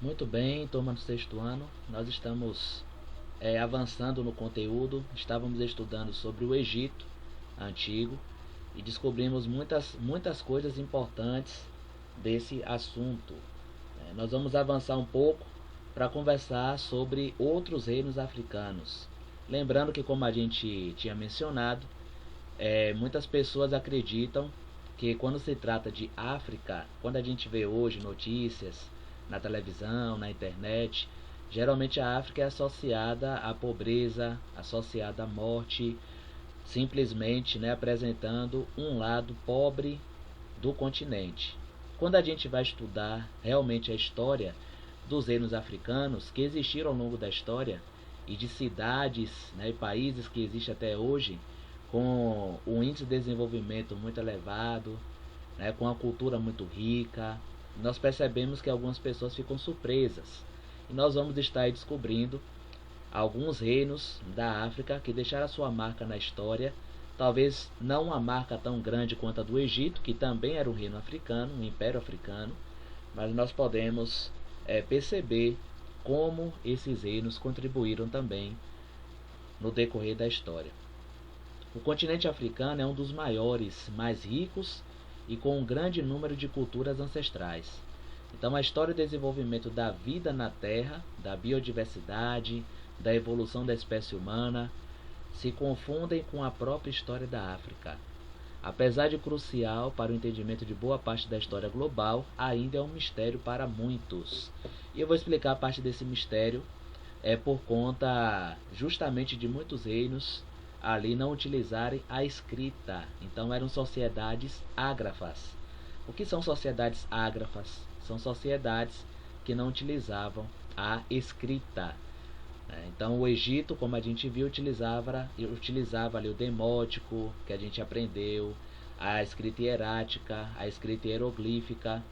Muito bem, turma do sexto ano, nós estamos avançando no conteúdo. Estávamos estudando sobre o Egito antigo e descobrimos muitas coisas importantes desse assunto. Nós vamos avançar um pouco para conversar sobre outros reinos africanos. Lembrando que, como a gente tinha mencionado, muitas pessoas acreditam que quando se trata de África, quando a gente vê hoje notícias na televisão, na internet, geralmente a África é associada à pobreza, associada à morte, simplesmente, apresentando um lado pobre do continente. Quando a gente vai estudar realmente a história dos reinos africanos que existiram ao longo da história e de cidades, e países que existem até hoje, com um índice de desenvolvimento muito elevado, com a cultura muito rica, nós percebemos que algumas pessoas ficam surpresas. E nós vamos estar aí descobrindo alguns reinos da África que deixaram a sua marca na história. Talvez não uma marca tão grande quanto a do Egito, que também era um reino africano, um império africano, mas nós podemos perceber como esses reinos contribuíram também no decorrer da história. O continente africano é um dos maiores, mais ricos e com um grande número de culturas ancestrais. Então, a história e desenvolvimento da vida na Terra, da biodiversidade, da evolução da espécie humana, se confundem com a própria história da África. Apesar de crucial para o entendimento de boa parte da história global, ainda é um mistério para muitos. E eu vou explicar parte desse mistério por conta justamente de muitos reinos ali não utilizarem a escrita. Então eram sociedades ágrafas. O que são sociedades ágrafas? São sociedades que não utilizavam a escrita. Então o Egito, como a gente viu, utilizava ali o demótico, que a gente aprendeu, a escrita hierática, a escrita hieroglífica.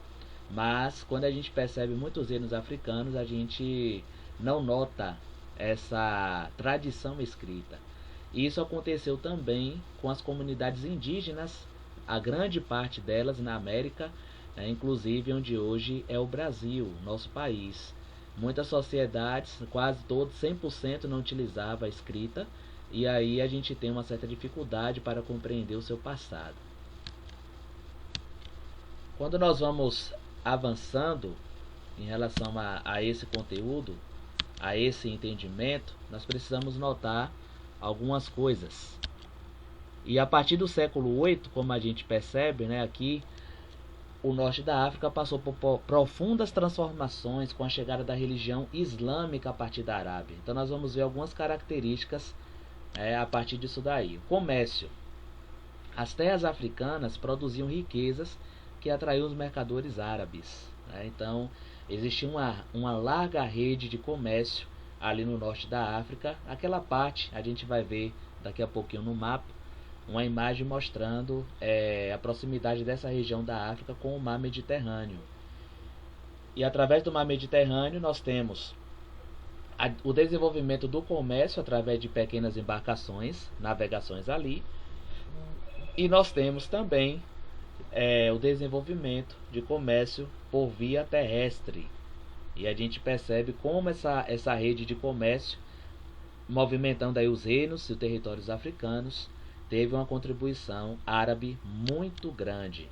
Mas quando a gente percebe muitos reinos africanos, a gente não nota essa tradição escrita. E isso aconteceu também com as comunidades indígenas, a grande parte delas na América, inclusive onde hoje é o Brasil, nosso país. Muitas sociedades, quase todos, 100% não utilizava a escrita, e aí a gente tem uma certa dificuldade para compreender o seu passado. Quando nós vamos avançando em relação a esse conteúdo, a esse entendimento, nós precisamos notar algumas coisas. E a partir do século VIII, como a gente percebe, aqui o norte da África passou por profundas transformações com a chegada da religião islâmica a partir da Arábia. Então nós vamos ver algumas características a partir disso daí. O comércio. As terras africanas produziam riquezas que atraíam os mercadores árabes. Então existia uma larga rede de comércio ali no norte da África. Aquela parte a gente vai ver daqui a pouquinho no mapa uma imagem mostrando a proximidade dessa região da África com o mar Mediterrâneo. E através do mar Mediterrâneo nós temos o desenvolvimento do comércio através de pequenas embarcações, navegações ali. E nós temos também o desenvolvimento de comércio por via terrestre. E a gente percebe como essa rede de comércio, movimentando aí os reinos e os territórios africanos, teve uma contribuição árabe muito grande.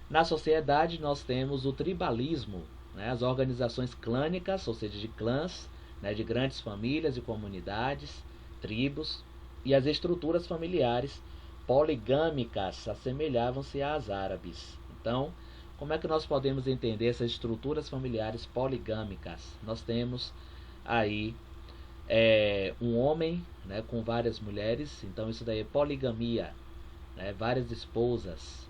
Na sociedade nós temos o tribalismo, as organizações clânicas, ou seja, de clãs, de grandes famílias e comunidades, tribos, e as estruturas familiares poligâmicas assemelhavam-se às árabes. Então, como é que nós podemos entender essas estruturas familiares poligâmicas? Nós temos aí um homem com várias mulheres, então isso daí é poligamia, várias esposas,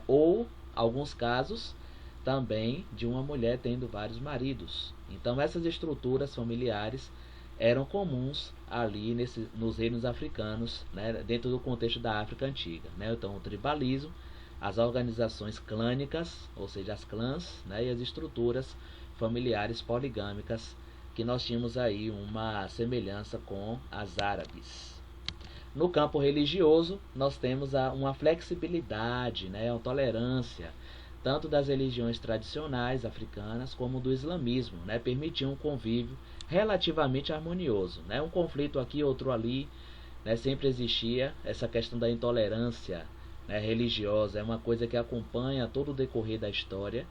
ou alguns casos também de uma mulher tendo vários maridos. Então essas estruturas familiares eram comuns ali nos reinos africanos, dentro do contexto da África antiga. Então o tribalismo, as organizações clânicas, ou seja, as clãs, e as estruturas familiares poligâmicas, que nós tínhamos aí uma semelhança com as árabes. No campo religioso, nós temos uma flexibilidade, uma tolerância tanto das religiões tradicionais africanas como do islamismo, né? Permitiam um convívio relativamente harmonioso, né? Um conflito aqui, outro ali, né? Sempre existia essa questão da intolerância, né, religiosa, é uma coisa que acompanha todo o decorrer da história,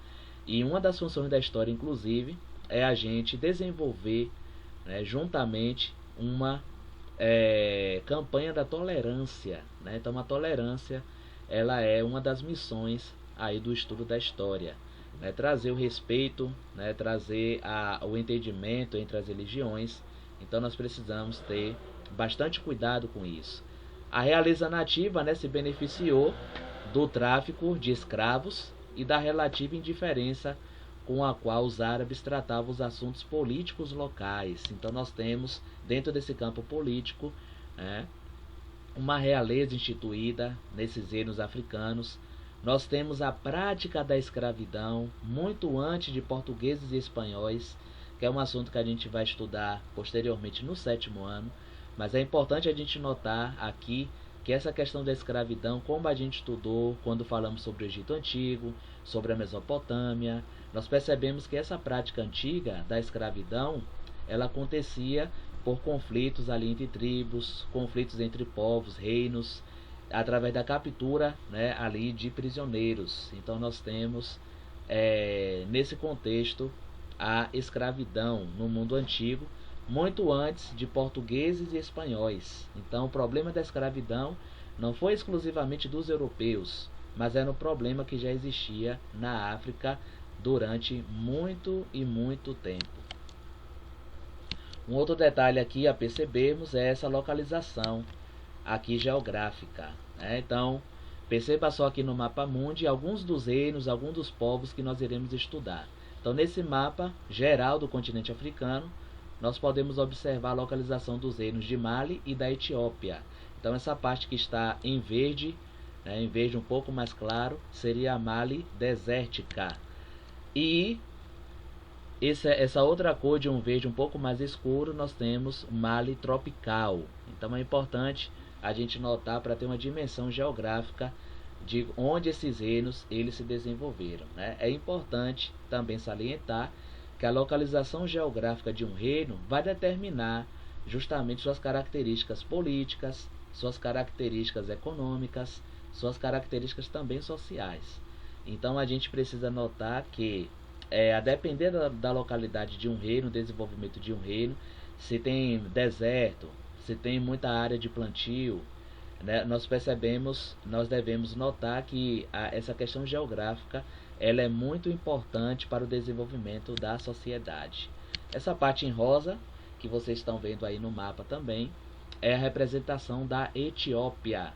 e uma das funções da história, inclusive, é a gente desenvolver, né, juntamente uma campanha da tolerância, né? Então a tolerância, ela é uma das missões aí do estudo da história, né? Trazer o respeito, né? Trazer o entendimento entre as religiões. Então nós precisamos ter bastante cuidado com isso. A realeza nativa, né, se beneficiou do tráfico de escravos e da relativa indiferença com a qual os árabes tratavam os assuntos políticos locais. Então nós temos, dentro desse campo político, né, uma realeza instituída nesses reinos africanos. Nós temos a prática da escravidão muito antes de portugueses e espanhóis, que é um assunto que a gente vai estudar posteriormente no 7º ano. Mas é importante a gente notar aqui que essa questão da escravidão, como a gente estudou quando falamos sobre o Egito Antigo, sobre a Mesopotâmia, nós percebemos que essa prática antiga da escravidão, ela acontecia por conflitos ali entre tribos, conflitos entre povos, reinos, através da captura, né, ali de prisioneiros. Então nós temos, nesse contexto, a escravidão no mundo antigo, muito antes de portugueses e espanhóis. Então o problema da escravidão não foi exclusivamente dos europeus, mas era um problema que já existia na África durante muito e muito tempo. Um outro detalhe aqui a percebermos é essa localização aqui geográfica, né? Então perceba só aqui no mapa mundi alguns dos reinos, alguns dos povos que nós iremos estudar. Então nesse mapa geral do continente africano, nós podemos observar a localização dos reinos de Mali e da Etiópia. Então essa parte que está em verde, né, em verde um pouco mais claro, seria a Mali desértica. E essa outra cor de um verde um pouco mais escuro, nós temos Mali tropical. Então é importante a gente notar para ter uma dimensão geográfica de onde esses reinos eles se desenvolveram, né? É importante também salientar que a localização geográfica de um reino vai determinar justamente suas características políticas, suas características econômicas, suas características também sociais. Então a gente precisa notar que, a depender da localidade de um reino, desenvolvimento de um reino, se tem deserto, se tem muita área de plantio, né, nós devemos notar que essa questão geográfica, ela é muito importante para o desenvolvimento da sociedade. Essa parte em rosa, que vocês estão vendo aí no mapa também, é a representação da Etiópia.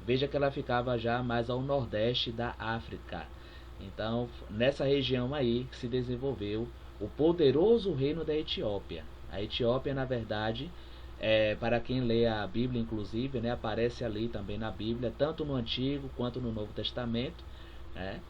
Veja que ela ficava já mais ao nordeste da África. Então, nessa região aí que se desenvolveu o poderoso reino da Etiópia. A Etiópia, na verdade, para quem lê a Bíblia, inclusive, né, aparece ali também na Bíblia, tanto no Antigo quanto no Novo Testamento, né?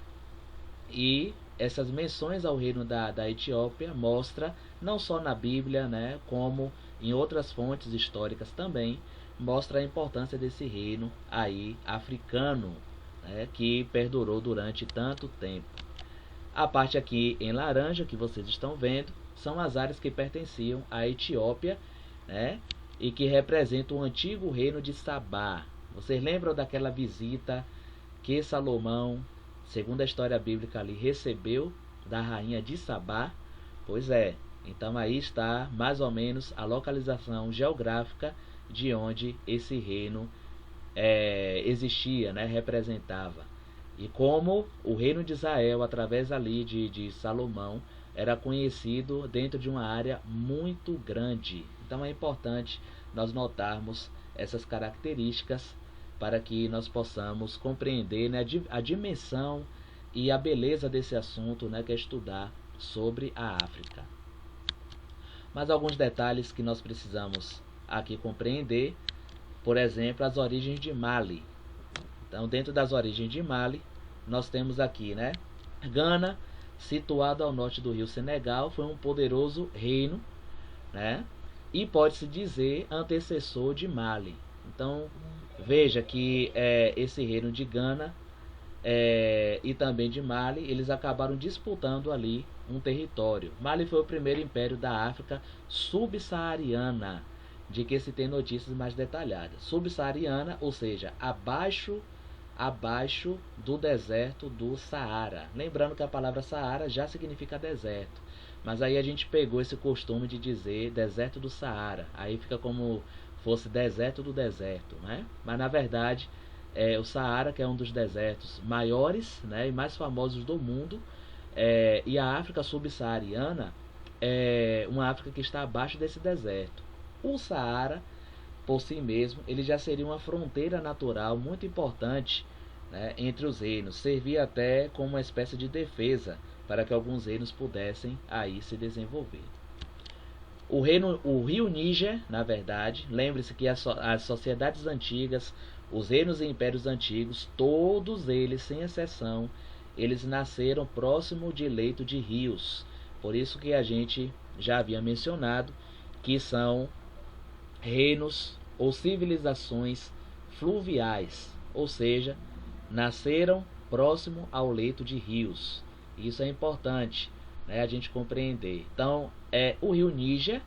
E essas menções ao reino da Etiópia mostra, não só na Bíblia, né, como em outras fontes históricas também, mostra a importância desse reino aí africano, né, que perdurou durante tanto tempo. A parte aqui em laranja que vocês estão vendo são as áreas que pertenciam à Etiópia, né, e que representam o antigo reino de Sabá. Vocês lembram daquela visita que Salomão, segundo a história bíblica ali, recebeu da rainha de Sabá? Pois é, então aí está mais ou menos a localização geográfica de onde esse reino existia, né, representava. E como o reino de Israel, através ali de Salomão, era conhecido dentro de uma área muito grande. Então é importante nós notarmos essas características para que nós possamos compreender, né, a dimensão e a beleza desse assunto, né, que é estudar sobre a África. Mas alguns detalhes que nós precisamos aqui compreender, por exemplo, as origens de Mali. Então, dentro das origens de Mali, nós temos aqui, né, Gana, situado ao norte do rio Senegal, foi um poderoso reino, né, e pode-se dizer antecessor de Mali. Então, veja que esse reino de Gana, e também de Mali, eles acabaram disputando ali um território. Mali foi o primeiro império da África subsaariana, de que se tem notícias mais detalhadas. Subsaariana, ou seja, abaixo do deserto do Saara. Lembrando que a palavra Saara já significa deserto, mas aí a gente pegou esse costume de dizer deserto do Saara, aí fica como fosse deserto do deserto, né? Mas na verdade o Saara, que é um dos desertos maiores, né, e mais famosos do mundo, e a África subsaariana é uma África que está abaixo desse deserto. O Saara, por si mesmo, ele já seria uma fronteira natural muito importante, né, entre os reinos. Servia até como uma espécie de defesa para que alguns reinos pudessem aí se desenvolver. O rio Níger, na verdade, lembre-se que as sociedades antigas, os reinos e impérios antigos, todos eles, sem exceção, eles nasceram próximo de leito de rios. Por isso que a gente já havia mencionado que são reinos ou civilizações fluviais, ou seja, nasceram próximo ao leito de rios. Isso é importante, né, a gente compreender. Então, o rio Níger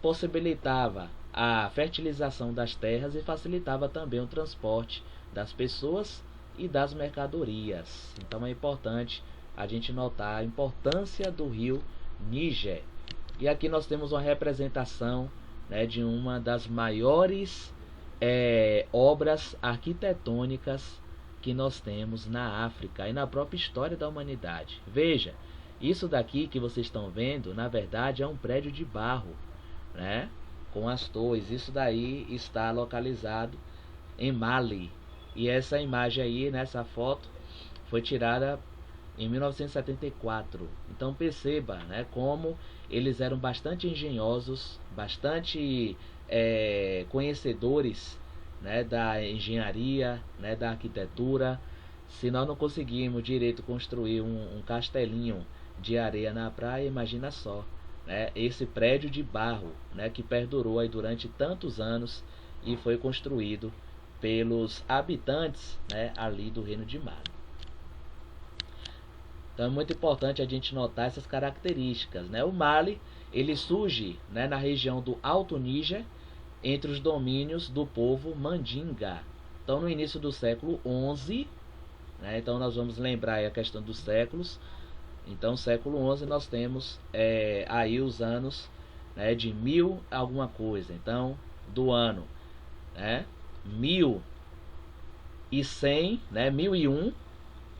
possibilitava a fertilização das terras e facilitava também o transporte das pessoas e das mercadorias. Então é importante a gente notar a importância do rio Níger. E aqui nós temos uma representação, né, de uma das maiores obras arquitetônicas que nós temos na África e na própria história da humanidade. Veja, isso daqui que vocês estão vendo, na verdade é um prédio de barro, né, com as torres. Isso daí está localizado em Mali. E essa imagem aí, nessa foto, foi tirada em 1974. Então perceba, né, como eles eram bastante engenhosos, bastante conhecedores, né, da engenharia, né, da arquitetura. Se nós não conseguimos direito construir um castelinho de areia na praia, imagina só, né, esse prédio de barro, né, que perdurou aí durante tantos anos e foi construído pelos habitantes, né, ali do Reino de Mali. Então é muito importante a gente notar essas características, né? O Mali, ele surge, né, na região do Alto Níger, entre os domínios do povo Mandinga. Então no início do século XI, né, então nós vamos lembrar aí a questão dos séculos. Então século XI nós temos aí os anos, né, de 1000 alguma coisa. Então do ano, né, 1100, né, 1001,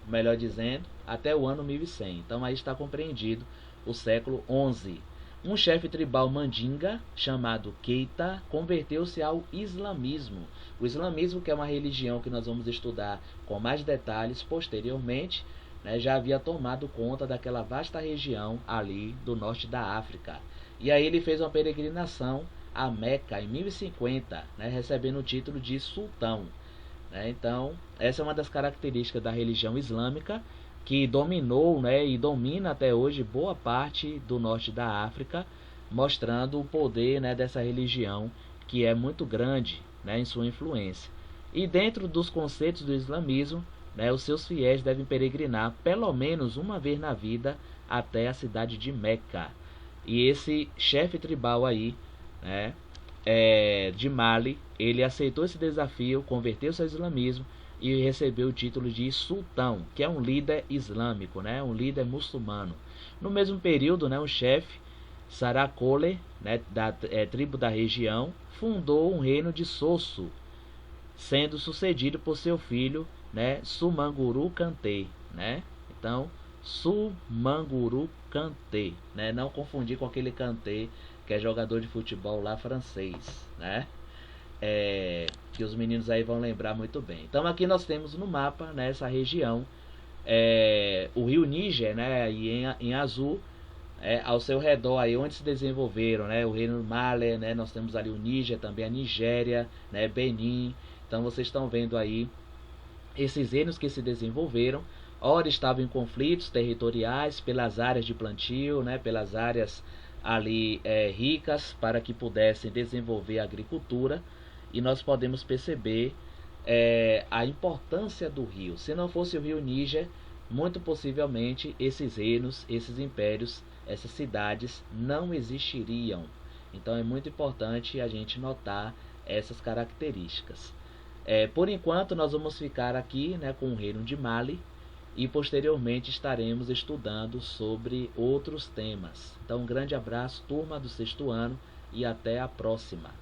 melhor dizendo, até o ano 1100. Então aí está compreendido o século XI. Um chefe tribal mandinga chamado Keita converteu-se ao islamismo. O islamismo, que é uma religião que nós vamos estudar com mais detalhes posteriormente, né, já havia tomado conta daquela vasta região ali do norte da África. E aí ele fez uma peregrinação a Meca em 1050, né, recebendo o título de sultão. Então, essa é uma das características da religião islâmica, que dominou, né, e domina até hoje boa parte do norte da África, mostrando o poder, né, dessa religião, que é muito grande, né, em sua influência. E dentro dos conceitos do islamismo, né, os seus fiéis devem peregrinar pelo menos uma vez na vida até a cidade de Meca. E esse chefe tribal aí, né, de Mali, ele aceitou esse desafio, converteu-se ao islamismo e recebeu o título de sultão, que é um líder islâmico, né, um líder muçulmano. No mesmo período, né, o chefe Sarakole, né, da tribo da região, fundou um reino de Sosso, sendo sucedido por seu filho, né, Sumanguru Kanté, né? Então, Sumanguru Kanté, né? Não confundir com aquele Kanté que é jogador de futebol lá francês, né? Que os meninos aí vão lembrar muito bem. Então aqui nós temos no mapa, né, essa região, o rio Níger, né, aí em azul, ao seu redor aí onde se desenvolveram, né, o reino Mali, né, nós temos ali o Níger, também a Nigéria, né, Benin. Então vocês estão vendo aí esses reinos que se desenvolveram. Ora estavam em conflitos territoriais pelas áreas de plantio, né, pelas áreas ali ricas para que pudessem desenvolver a agricultura. E nós podemos perceber a importância do rio. Se não fosse o rio Níger, muito possivelmente esses reinos, esses impérios, essas cidades não existiriam. Então é muito importante a gente notar essas características. Por enquanto nós vamos ficar aqui, né, com o reino de Mali, e posteriormente estaremos estudando sobre outros temas. Então um grande abraço, turma do 6º ano, e até a próxima.